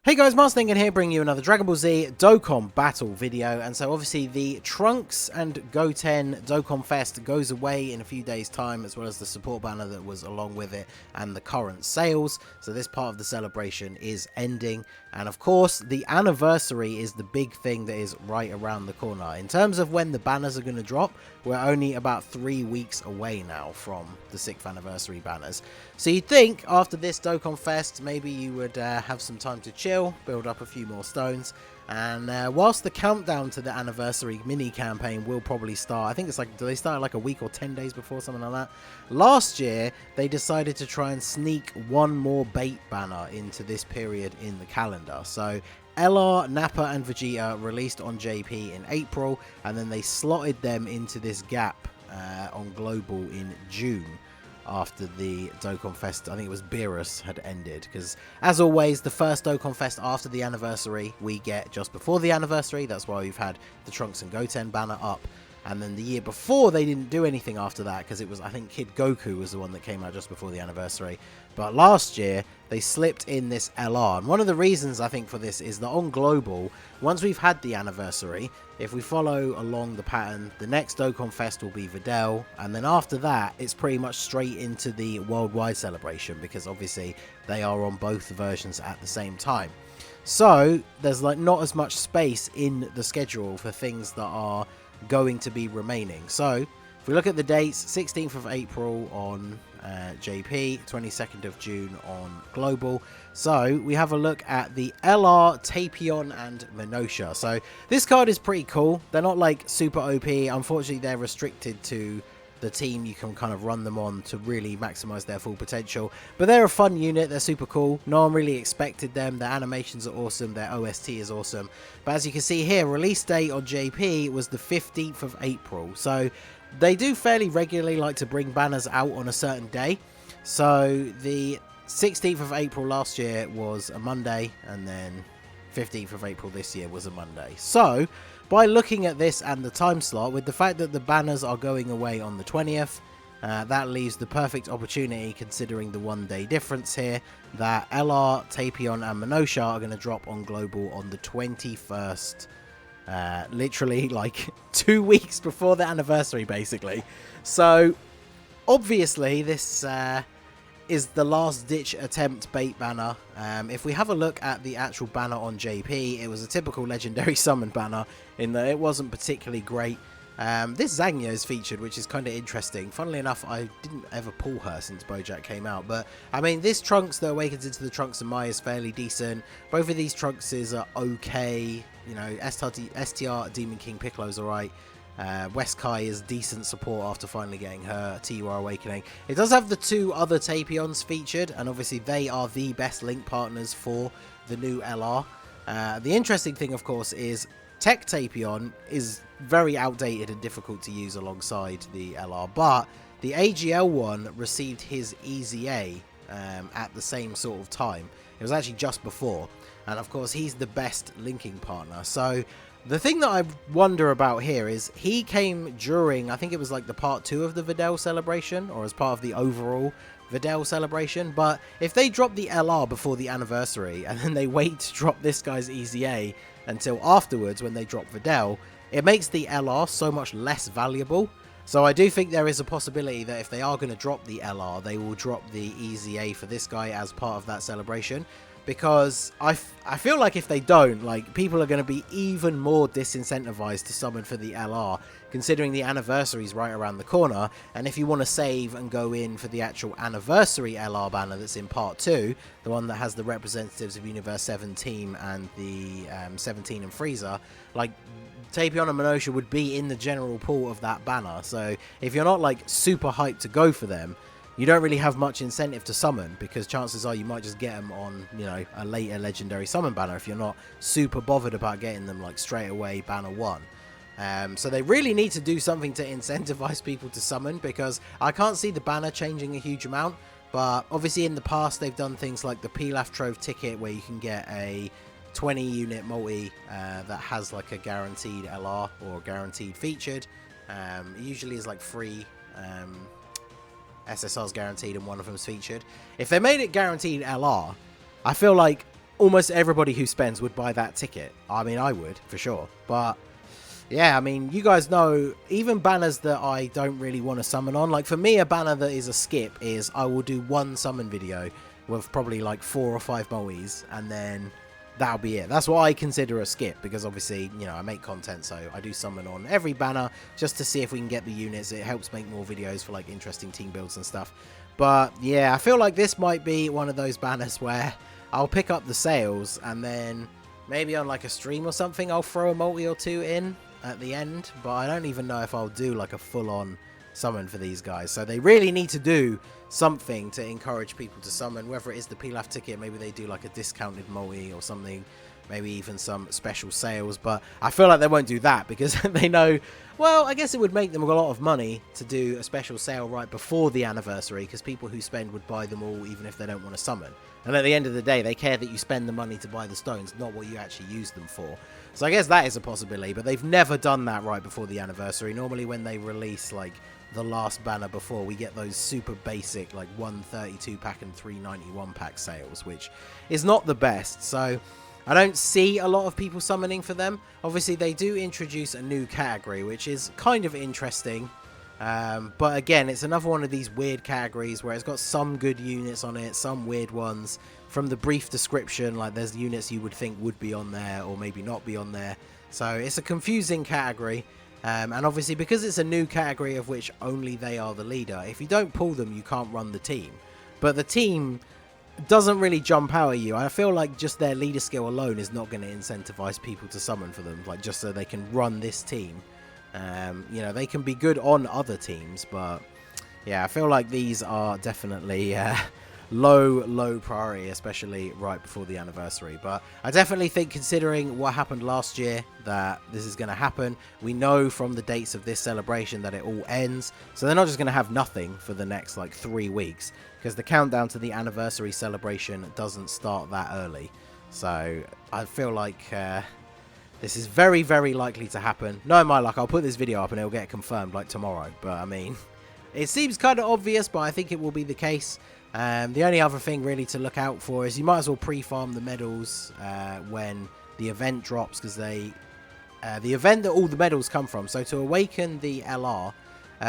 Hey guys, Marstingan here, bringing you another Dragon Ball Z Dokkan battle video. And so obviously the Trunks and Goten Dokkan Fest goes away in a few days time, as well as the support banner that was along with it and the current sales. So this part of the celebration is ending, and of course the anniversary is the big thing that is right around the corner. In terms of when the banners are going to drop, we're only about 3 weeks away now from the 6th anniversary banners. So you'd think after this Dokkan Fest maybe you would have some time to chill, build up a few more stones, and whilst the countdown to the anniversary mini campaign will probably start, I think it's like, do they start like a week or 10 days before, something like that? Last year they decided to try and sneak one more bait banner into this period in the calendar. So LR, Nappa and Vegeta released on JP in April, and then they slotted them into this gap on Global in June, after the Dokkan Fest, I think it was Beerus, had ended. Because, as always, the first Dokkan Fest after the anniversary, we get just before the anniversary. That's why we've had the Trunks and Goten banner up. And then the year before, they didn't do anything after that, because it was, I think, Kid Goku was the one that came out just before the anniversary. But last year, they slipped in this LR. And one of the reasons, I think, for this is that on Global, once we've had the anniversary, if we follow along the pattern, the next Dokkan Fest will be Videl. And then after that, it's pretty much straight into the worldwide celebration, because obviously they are on both versions at the same time. So there's like not as much space in the schedule for things that are going to be remaining. So if we look at the dates, 16th of April on JP, 22nd of June on Global. So we have a look at the LR, Tapion and Minotia. So this card is pretty cool. They're not like super OP. Unfortunately, they're restricted to the team you can kind of run them on to really maximize their full potential. But they're a fun unit. They're super cool. No one really expected them. Their animations are awesome. Their OST is awesome. But as you can see here, release date on JP was the 15th of April. So they do fairly regularly like to bring banners out on a certain day. So the 16th of April last year was a Monday, and then 15th of April this year was a Monday. So by looking at this and the time slot, with the fact that the banners are going away on the 20th, that leaves the perfect opportunity, considering the 1 day difference here, that LR, Tapion and Minotia are going to drop on Global on the 21st. Literally like 2 weeks before the anniversary, basically. So obviously this is the last ditch attempt bait banner. If we have a look at the actual banner on JP, it was a typical legendary summon banner in that it wasn't particularly great. This Zangya is featured, which is kind of interesting. Funnily enough, I didn't ever pull her since Bojack came out. But, I mean, this Trunks that awakens into the Trunks and Mai is fairly decent. Both of these Trunkses are okay. You know, STR Demon King Piccolo's alright. West Kai is decent support after finally getting her TUR Awakening. It does have the 2 other Tapions featured, and obviously they are the best link partners for the new LR. The interesting thing, of course, is Tech Tapion is very outdated and difficult to use alongside the LR, but the AGL one received his EZA at the same sort of time. It was actually just before, and of course he's the best linking partner. So the thing that I wonder about here is he came during, I think it was like the part 2 of the Videl celebration, or as part of the overall Videl celebration. But if they drop the LR before the anniversary and then they wait to drop this guy's EZA until afterwards when they drop Videl, it makes the LR so much less valuable. So I do think there is a possibility that if they are going to drop the LR, they will drop the EZA for this guy as part of that celebration. Because I feel like if they don't, like, people are going to be even more disincentivized to summon for the LR, considering the anniversary is right around the corner. And if you want to save and go in for the actual anniversary LR banner that's in part 2, the one that has the representatives of Universe 17 and the 17 and Frieza, like, Tapion and Minotia would be in the general pool of that banner. So if you're not like super hyped to go for them, you don't really have much incentive to summon, because chances are you might just get them on, you know, a later legendary summon banner if you're not super bothered about getting them like straight away banner 1. So they really need to do something to incentivize people to summon, because I can't see the banner changing a huge amount. But obviously in the past they've done things like the Pilaf Trove ticket, where you can get a 20 unit multi that has like a guaranteed LR or guaranteed featured. It usually is like 3 SSRs guaranteed and one of them's featured. If they made it guaranteed LR, I feel like almost everybody who spends would buy that ticket. I mean, I would, for sure. But yeah, I mean, you guys know, even banners that I don't really want to summon on, like for me, a banner that is a skip is I will do one summon video with probably like 4 or 5 moes, and then that'll be it. That's what I consider a skip, because obviously, you know, I make content, so I do summon on every banner just to see if we can get the units. It helps make more videos for like interesting team builds and stuff. But yeah, I feel like this might be one of those banners where I'll pick up the sales, and then maybe on like a stream or something, I'll throw a multi or 2 in at the end, but I don't even know if I'll do like a full-on summon for these guys. So they really need to do something to encourage people to summon, whether it is the Pilaf ticket, maybe they do like a discounted multi or something, maybe even some special sales. But I feel like they won't do that because they know, well, I guess it would make them a lot of money to do a special sale right before the anniversary, because people who spend would buy them all even if they don't want to summon. And at the end of the day, they care that you spend the money to buy the stones, not what you actually use them for. So I guess that is a possibility, but they've never done that right before the anniversary. Normally when they release like the last banner before, we get those super basic like 132 pack and 391 pack sales, which is not the best. So I don't see a lot of people summoning for them. Obviously they do introduce a new category, which is kind of interesting. But again, it's another one of these weird categories where it's got some good units on it, some weird ones. From the brief description, like there's units you would think would be on there or maybe not be on there. So it's a confusing category. And obviously because it's a new category of which only they are the leader, if you don't pull them, you can't run the team. But the team doesn't really jump out at you. I feel like just their leader skill alone is not going to incentivize people to summon for them, like just so they can run this team. You know, they can be good on other teams, but yeah, I feel like these are definitely low priority, especially right before the anniversary. But I definitely think, considering what happened last year, that this is going to happen. We know from the dates of this celebration that it all ends, so they're not just going to have nothing for the next like 3 weeks, because the countdown to the anniversary celebration doesn't start that early. So I feel like this is very, very likely to happen. Knowing my luck, I'll put this video up and it'll get confirmed like tomorrow. But I mean, it seems kind of obvious, but I think it will be the case. The only other thing really to look out for is you might as well pre-farm the medals when the event drops, because the event that all the medals come from. So to awaken the LR,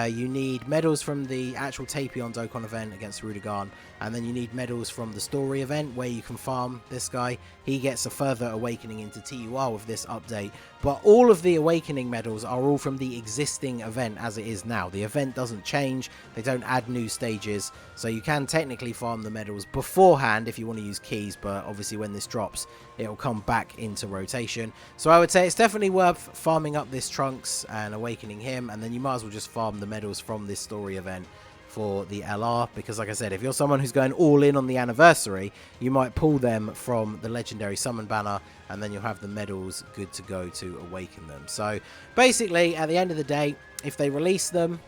you need medals from the actual TAPION Dokkan event against Rudigan, and then you need medals from the story event where you can farm this guy. He gets a further awakening into TUR with this update, but all of the awakening medals are all from the existing event as it is now. The event doesn't change, they don't add new stages, so you can technically farm the medals beforehand if you want to use keys, but obviously when this drops, it'll come back into rotation. So I would say it's definitely worth farming up this Trunks and awakening him, and then you might as well just farm the medals from this story event for the LR, because like I said, if you're someone who's going all in on the anniversary, you might pull them from the legendary summon banner, and then you'll have the medals good to go to awaken them. So basically, at the end of the day, if they release them,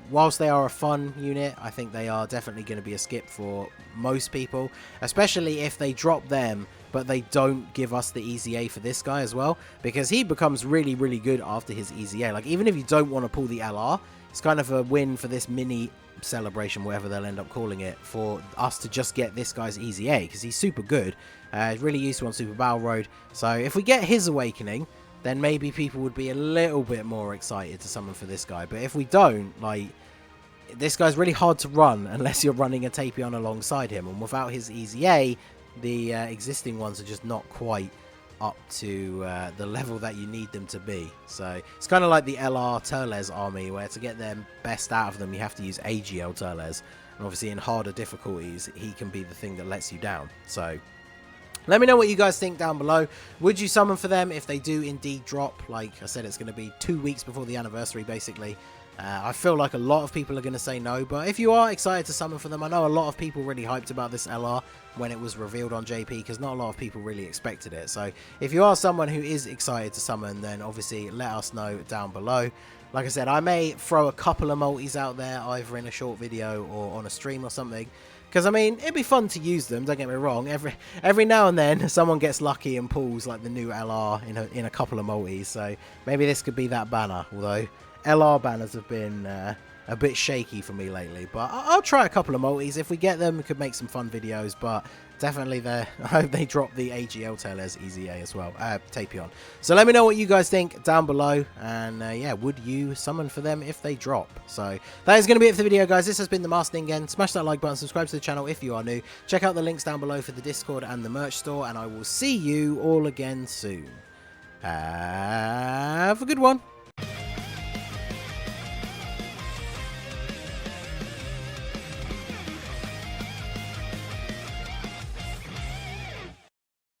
whilst they are a fun unit, I think they are definitely going to be a skip for most people, especially if they drop them but they don't give us the easy A for this guy as well, because he becomes really, really good after his easy A. Like, even if you don't want to pull the LR, it's kind of a win for this mini celebration, whatever they'll end up calling it, for us to just get this guy's easy A, because he's super good. Really useful on Super Battle Road. So if we get his awakening, then maybe people would be a little bit more excited to summon for this guy. But if we don't, like, this guy's really hard to run unless you're running a Tapion alongside him, and without his easy A, the existing ones are just not quite up to the level that you need them to be. So it's kind of like the LR Turles army, where to get their best out of them, you have to use AGL Turles, and obviously in harder difficulties, he can be the thing that lets you down. So let me know what you guys think down below. Would you summon for them if they do indeed drop? Like I said, it's going to be 2 weeks before the anniversary, basically. I feel like a lot of people are going to say no, but if you are excited to summon for them, I know a lot of people really hyped about this LR when it was revealed on JP, because not a lot of people really expected it. So if you are someone who is excited to summon, then obviously let us know down below. Like I said, I may throw a couple of multis out there, either in a short video or on a stream or something. Because, I mean, it'd be fun to use them, don't get me wrong. Every now and then, someone gets lucky and pulls, like, the new LR in a couple of multis. So maybe this could be that banner, although LR banners have been a bit shaky for me lately. But I'll try a couple of multis. If we get them, we could make some fun videos. But definitely there. I hope they drop the AGL tail as EZA as well. Tapion. So let me know what you guys think down below. And yeah, would you summon for them if they drop? So that is going to be it for the video, guys. This has been the Master Ningen. Smash that like button, subscribe to the channel if you are new. Check out the links down below for the Discord and the merch store. And I will see you all again soon. Have a good one.